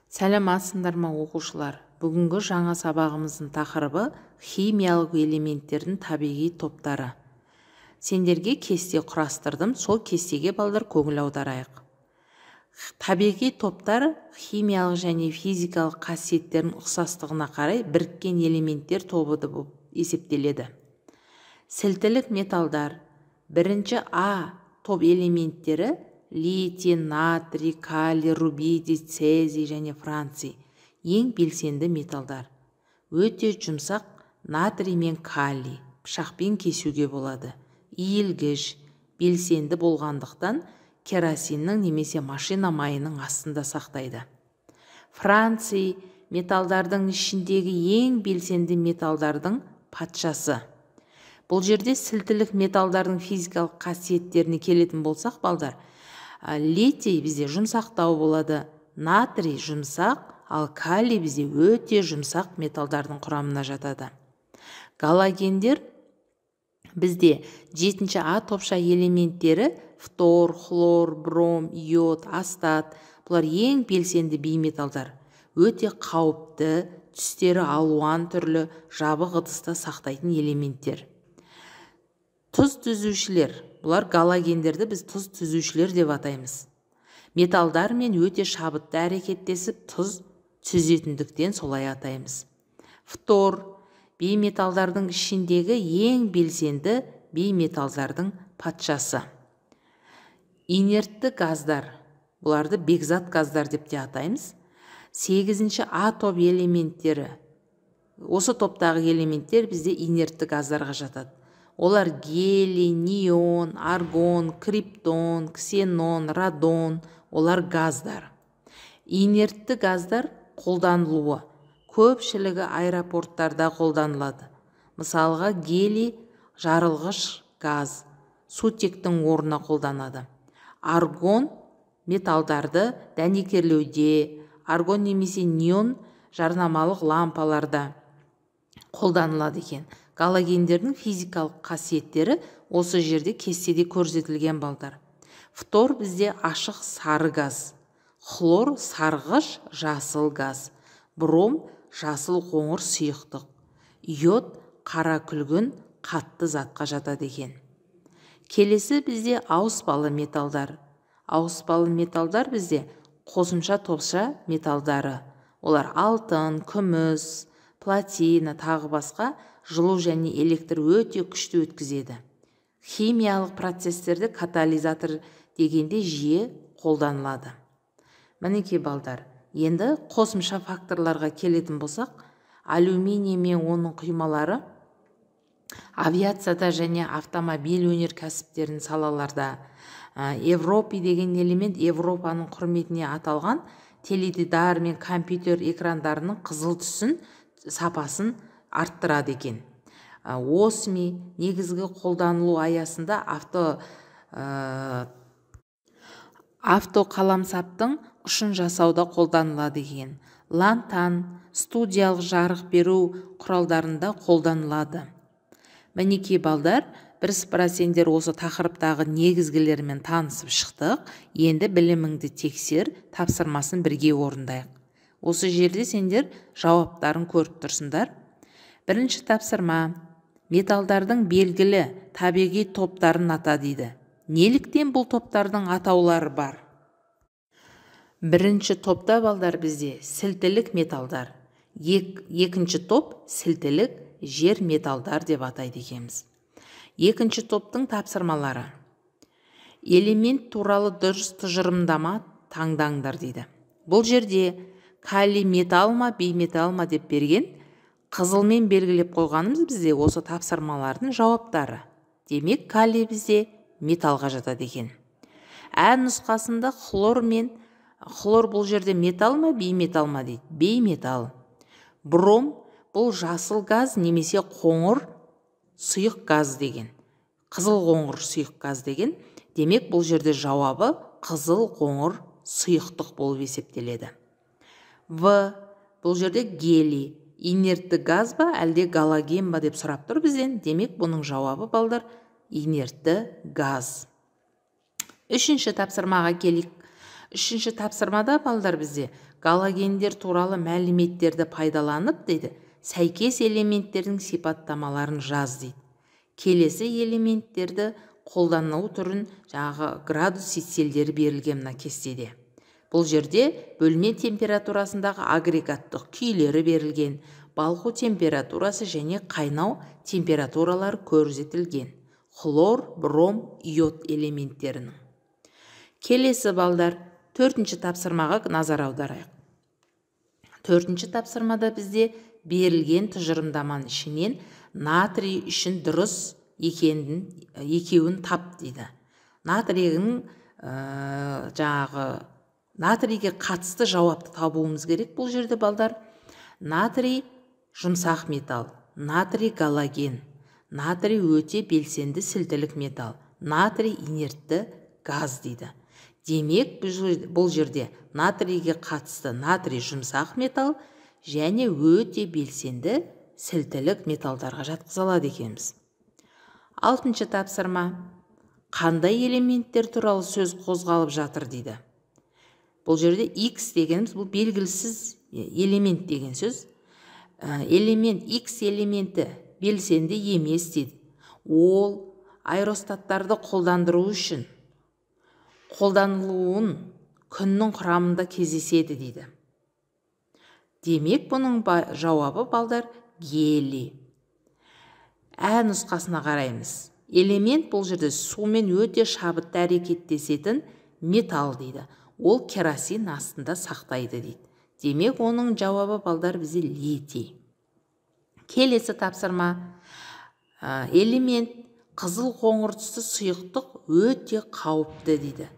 Сәлеметсіңдер ме оқушылар? Бүгінгі жаңа сабағымыздың тақырыбы химиялық элементтердің табиғи топтары. Сендерге кесте құрастырдым, сол кестеге балдар көңіл аударайық. Табиғи топтар химиялық және физикалық қасиеттердің ұқсастығына қарай біріккен элементтер тобы болып есептеледі. Сілтілік металдар. Бірінші А топ элементтері литий, натрий, калий, рубидий, цезий және франций. Ең белсенді металдар. Өте жұмсақ натрий мен калий пышақпен кесуге болады. Иілгіш, белсенді болғандықтан керосиннің немесе машина майының астында сақтайды. Франций металдардың ішіндегі ең белсенді металдардың патшасы. Бұл жерде сілтілік металдардың физикалық қасиеттеріне келетін болсақ, балдар, литий бізде жұмсақтау болады, натрий жұмсақ, ал калий бізде өте жұмсақ металдардың құрамына жатады. Галогендер бізде 7-ші А топша элементтері фтор, хлор, бром, йод, астат. Бұлар ең белсенді бейметалдар. Өте қауіпті, түстері алуан түрлі, жабық ыдыста сақтайтын элементтер. Тұз түзушілер. Бұлар галогендерді біз тұз түзушілер деп атаймыз. Металдармен өте шабытты әрекеттесіп тұз түзетіндіктен солай атаймыз. Фтор бейметалдардың ішіндегі ең белсенді бейметалдардың патшасы. Инертті газдар. Бұларды бекзат газдар деп те атаймыз. 8-ші А топ элементтері. Осы топтағы элементтер бізде инертті газдарға жатады. Олар гелий, неон, аргон, криптон, ксенон, радон, олар газдар. Инертті газдар қолданылуы. Көпшілігі аэропорттарда қолданылады. Мысалға гелий жарылғыш газ, сутектің орнына қолданады. Аргон металдарды дәнекерлеуде, аргон немесе неон жарнамалық лампаларда қолданылады екен. Галогендердің физикалық қасиеттері осы жерде кестеде көрсетілген балдар. Фтор бізде ашық сары газ, хлор сарғыш жасыл газ, бром жасыл қоңыр сұйықтық, йод қара күлгін қатты затқа жатады екен. Келесі бізде ауыспалы металдар. Ауыспалы металдар бізде қосымша топша металдары. Олар алтын, күміс, платина тағы басқа жылу және электр өте күшті өткізеді. Химиялық процестерді катализатор дегенде жиі қолданылады. Мінекей балдар, енді қосымша факторларға келетін болсақ, алюминий мен оның құймалары авиацияда және автомобиль өнеркәсіптерінің салаларда. Европа деген элемент Европаның құрметіне аталған теледидар мен компьютер экрандарының қызыл түсін сапасын арттырады екен. Осми негізгі қолданылу аясында автоқаламсаптың ұшын жасауда қолданылады екен. Лантан студиялық жарық беру құралдарында қолданылады. Мінекей балдар, бірсыпыра сендер осы тақырыптағы негізгілерімен танысып шықтық. Енді біліміңді тексер, тапсырмасын бірге орындайық. Осы жерде сендер жауаптарын көріп тұрсыңдар. Бірінші тапсырма. Металдардың белгілі табиғи топтарын ата дейді. Неліктен бұл топтардың атаулары бар? Бірінші топта балдар бізде сілтілік металдар. Екінші топ сілтілік жер металдар деп атайды екенбіз. Екінші топтың тапсырмалары. Элемент туралы дұрыс тұжырымдама таңдаңдар дейді. Бұл жерде калий метал ма, бейметал ма деп берген. Қызылмен белгілеп қойғанымыз бізде осы тапсырмалардың жауаптары. Демек, калий бізде металға жатады екен. Ә нұсқасында хлор бұл жерде метал ма, бейметал ма дейді. Бейметал. Бром бұл жасыл газ немесе қоңыр сұйық газ деген. Қызыл қоңыр сұйық газ деген. Демек, бұл жерде жауабы қызыл қоңыр сұйықтық болып есептеледі. В бұл жерде гелий. Инертті газ ба, әлде галоген ба деп сұрап тұр бізден. Демек, бұның жауабы балдар инертті газ. Үшінші тапсырмаға келік. Үшінші тапсырмада балдар бізде галогендер туралы мәліметтерді пайдаланып дейді, сәйкес элементтердің сипаттамаларын жаз дейді. Келесі элементтерді қолдану түрін градус цельсийлдері берілген мына кестеде. Бұл жерде бөлме температурасындағы агрегаттық күйлері берілген, балқу температурасы және қайнау температуралары көрсетілген. Хлор, бром, иод элементтерінің. Келесі балдар, төртінші тапсырмаға назар аударайық. Төртінші тапсырмада бізде берілген тұжырымдаманың ішінен натрий үшін дұрыс екеуін тап дейді. Натрийге қатысты жауапты табуымыз керек. Бұл жерде балдар натрий жұмсақ металл, натрий галоген, натрий өте белсенді сілтілік металл, натрий инертті газ дейді. Демек, бұл жерде натрийге қатысты натрий жұмсақ металл және өте белсенді сілтілік металдарға жатқызылады екенбіз. Алтыншы тапсырма. Қандай элементтер туралы сөз қозғалып жатыр дейді. Бұл жерде X дегеніміз бұл белгілісіз элемент деген сөз. Элемент X элементі белсенді емес дейді. Ол аэростаттарды қолдандыру үшін қолданылуын күннің құрамында кездеседі дейді. Демек, бұның жауабы балдар гелий. Нұсқасына қараймыз. Элемент бұл жерде сумен өте шабытты әрекеттесетін металл дейді. Ол керосин астында сақтайды дейді. Демек, оның жауабы балдар бізде литий. Келесі тапсырма. Элемент қызыл қоңыр түсті сұйықтық өте қауіпті дейді.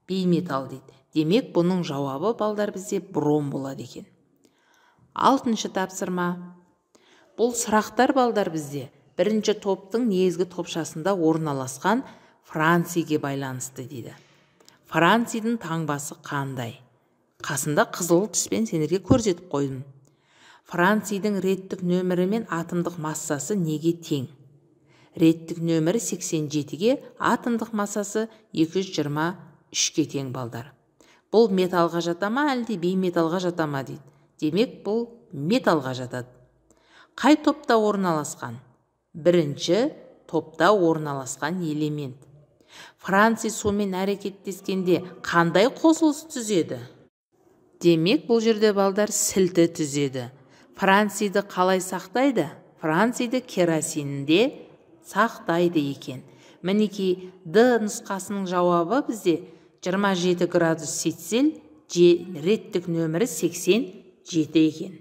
Бейметалл дейді. Демек, бұның жауабы балдар бізде бром болады екен. Алтыншы тапсырма. Бұл сұрақтар балдар бізде бірінші топтың негізгі топшасында орналасқан Францияға байланысты дейді. Францияның таңбасы қандай? Қасында қызыл түспен сендерге көрсетіп қойдым. Францияның реттік нөмірі мен атомдық массасы неге тең? Реттік нөмірі 87-ге, атомдық массасы 223-ге тең балдар. Бұл металға жатама, әлде бейметалға жатама дейді. Демек, бұл металға жатады. Қай топта орналасқан? Бірінші топта орналасқан элемент. Франция сумен әрекеттескенде қандай қосылыс түзеді? Демек, бұл жерде балдар сілті түзеді. Францияды қалай сақтайды? Францияды керосинде сақтайды екен. Мінекей Д нұсқасының жауабы бізде 27 градус Цельсий, реттік нөмірі 87 екен.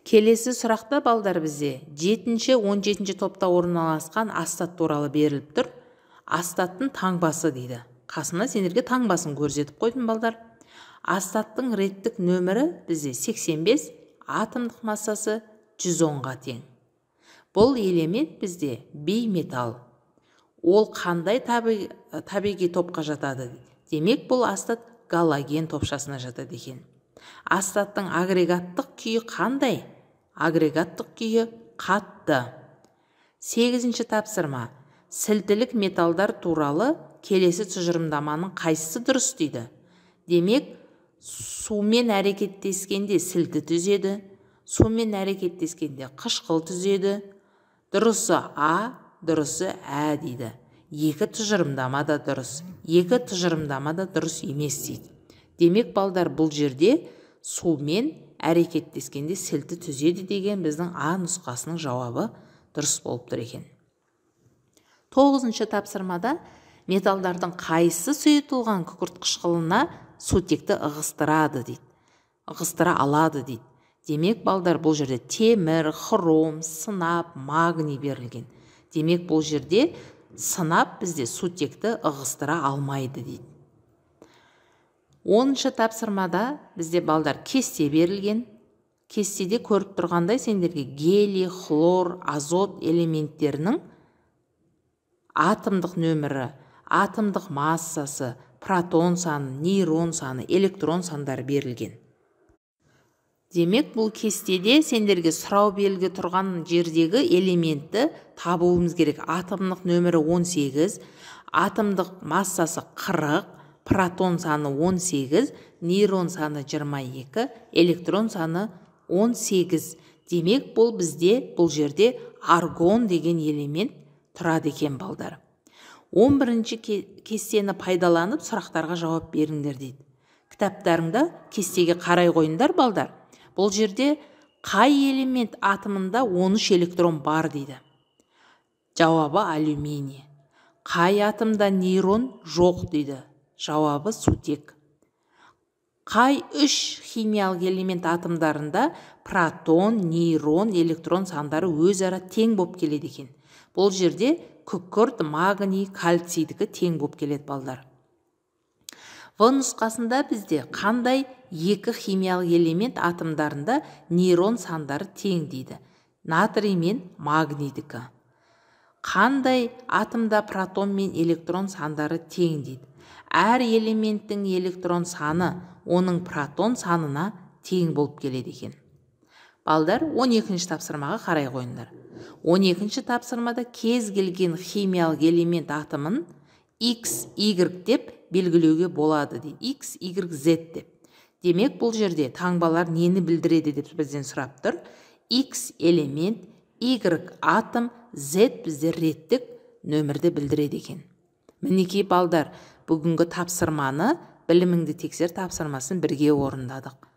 Келесі сұрақта балдар бізде 7-17 топта орналасқан астат туралы беріліп тұр. Астаттың таңбасы дейді. Қасына сендерге таңбасын көрсетіп қойдым балдар. Астаттың реттік нөмірі бізде 85, атомдық массасы 110-ға тең. Бұл элемент бізде бейметалл. Ол қандай табиғи топқа жатады? Демек, бұл астат галоген топшасына жатады екен. Астаттың агрегаттық күйі қандай? Агрегаттық күйі қатты. 8-ші тапсырма. Сілтілік металдар туралы келесі тұжырымдаманың қайсысы дұрыс дейді? Демек, сумен әрекеттескенде сілті түзеді, сумен әрекеттескенде қышқыл түзеді. Дұрысы А, дұрысы Ә дейді. Екі тұжырымдама да дұрыс, екі тұжырымдама да дұрыс емес дейді. Демек, балдар, бұл жерде сумен әрекеттескенде сілті түзеді деген біздің А нұсқасының жауабы дұрыс болып тұр екен. 9-ші тапсырмада металдардың қайсысы сұйытылған күкірт қышқылына сутекті ығыстыра алады дейді. Демек, балдар, бұл жерде темір, хром, сынап, магний берілген. Демек, бұл жерде сынап бізде сутекті ығыстыра алмайды дейді. 10-шы тапсырмада бізде балдар кесте берілген. Кестеде көріп тұрғандай сендерге гелий, хлор, азот элементтерінің атомдық нөмірі, атомдық массасы, протон саны, нейтрон саны, электрон сандары берілген. Демек, бұл кестеде сендерге сұрау белгі тұрған жердегі элементті табуымыз керек. Атомдық нөмірі 18, атомдық массасы 40, протон саны 18, нейтрон саны 22, электрон саны 18. Демек бұл жерде аргон деген элемент тұрады екен балдар. 11-ші кестені пайдаланып сұрақтарға жауап беріңдер дейді. Кітаптарыңда кестеге қарай қойыңдар балдар. Бұл жерде қай элемент атомында 13 электрон бар дейді. Жауабы алюминий. Қай атомда нейтрон жоқ дейді. Жауабы сутек. Қай 3 химиялық элемент атомдарында протон, нейтрон, электрон сандары өзара тең боп келеді екен. Бұл жерде күкірт, магний, кальцийдікі тең боп келеді балдар. В нұсқасында бізде қандай 2 химиялық элемент атомдарында нейтрон сандары тең дейді. Натрий мен магнийдікі. Қандай атомда протон мен электрон сандары тең дейді. Әр элементтің электрон саны оның протон санына тең болып келеді екен. Балдар, 12-ші тапсырмаға қарай қойыңдар. 12-ші тапсырмада кез келген химиялық элемент атомын X, Y деп белгілеуге болады дейді. X, Y, Z деп. Демек, бұл жерде таңбалар нені білдіреді деп бізден сұрап тұр. X элемент, Y атом, Z бізде реттік нөмірді білдіреді екен. Мінекей балдар, бүгінгі тапсырманы біліміңді тексер тапсырмасын бірге орындадық.